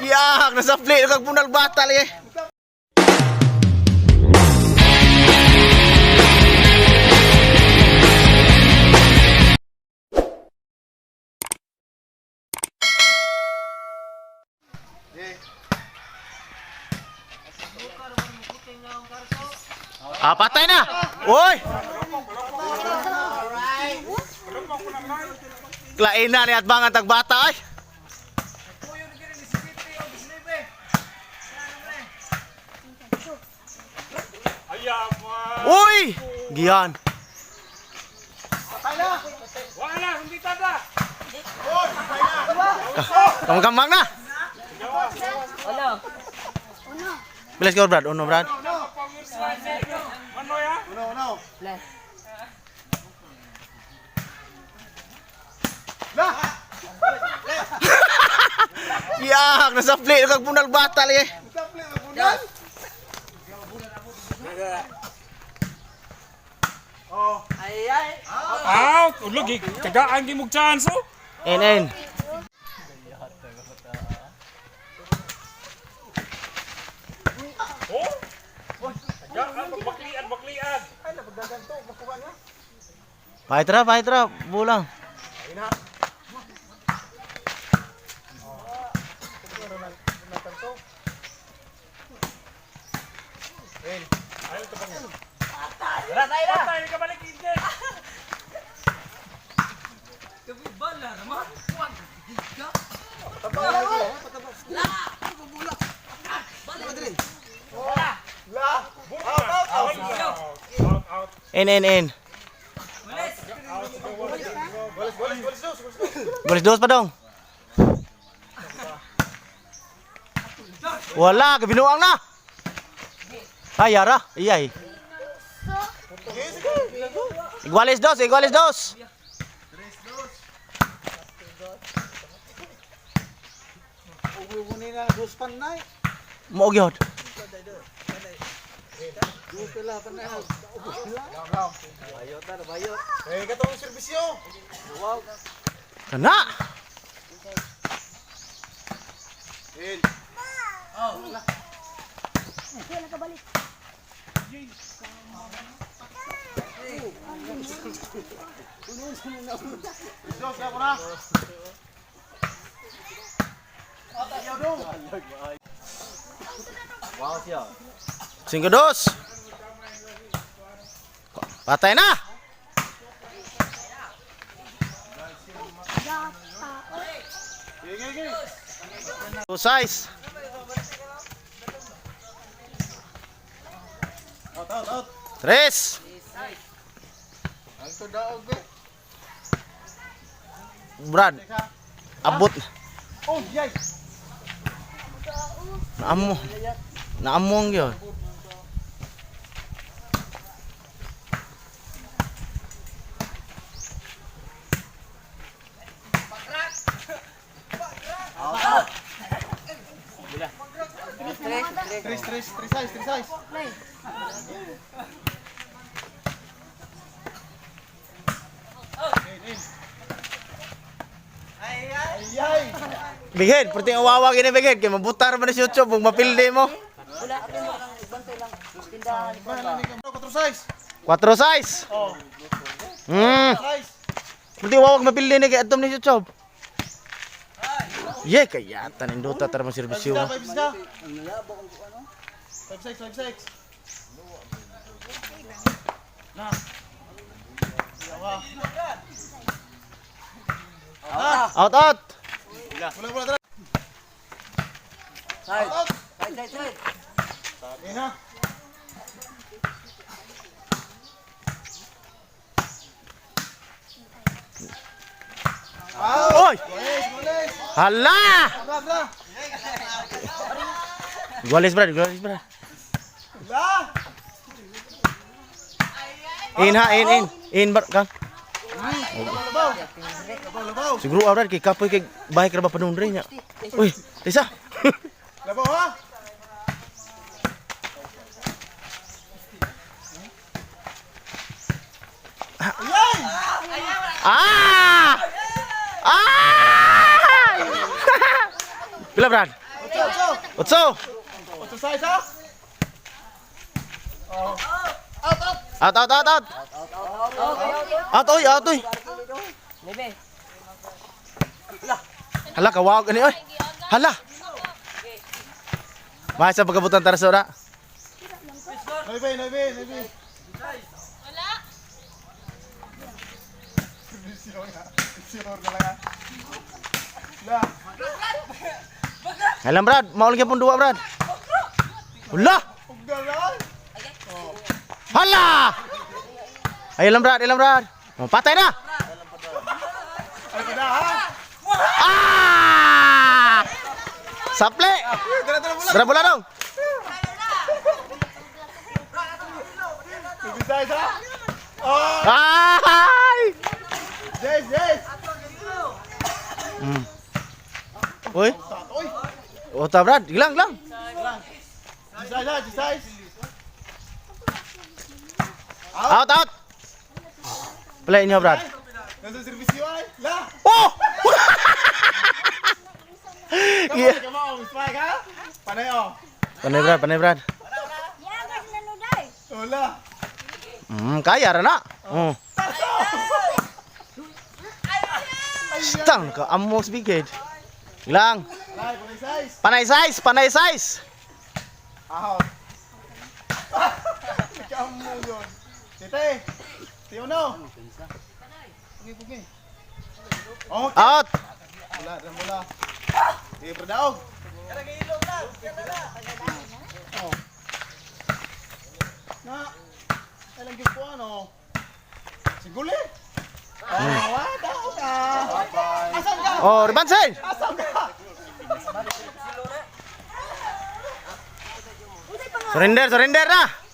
Yak, nasa plate kag punal batal eh. Ah, patay na. Oy. Klain na ni at bangan tag bata ay. Uy! Gian. Wala, hindi tada. Kamang-kamang na. Ano? Bilas ka Brad, uno Brad. Ano ya? Uno. Plus. Yak, nasa plate kag punal batal eh. Ay. Tulog eh. Kagaan gimog chance oh. En. Oh? Kagaan, baklian. Pahitra, bulang. Patay ka balik hindi. En. Goles dos pa dong. Wala, kabinuang na. Ay, yara. Iyay. Iguales dos. Mo gyud. Katong serbisyo. Kana. Cinco dos. Patay na. Two size. Out. Tres. Ang daog be. Brad. Abot. Oh, yay. Naamong yun. Tres size. Ay. Bighead, perti ang wawa gini bighead. Kaya mabutar man sa YouTube kung mapildi mo. Wala ka mo lang bantay lang. Tindahan ko. Quattro size. 4 size. Size. Perti wawag mapildi ni kaya atom ni YouTube. Kaya tanindota tara mo serbisyo mo. Five six. Out. Bola tara. Side. Ini na. Oy! Boles. Hala! Bra. Goles Brad. Lah. In bar kan. Labaw. Siguro Brad kay kapoy kay bahay ka ba panundre nya. Uy, Tisa. Labaw ha. Ah! Pila, Brad? Otso. 8. Otso size ha. Out. Out, oy. Lebe. Hala, kawawag ani, oy. Hala. Masa pagkabutan tara sa ora. Noibe. Siror na lang ha. La. Halam, Brad. Maul gyapon duwa, Brad. Hala. Uggal na. Hala. Ay, ilang, Brad. Oh, patay na. Ay kada ha. Ah! Saple. Dara bola dong. Noibe size ha. Oh. Ay! Yes. Uy. Oy. Ota, Brad. Gilang. Size. Out. Play niyo, Brad. Nasa servisyo ay. La. Oh! Yeah. Come on, spike ha. Panay oh. Panay, Brad. Ola. Kaya ra na. Stang ka amo speaker. Gilang. Lai, panay size. Panay size. Ahon. Kamu yun. Tete. Tiyo no. Pugi. Oh, Out. bola. Perdaog. Oh. Na. Alam gyud ko ano. Siguli. Daw ka. Asan ka? Oh, Ribansen. Asan ka? Surrender na.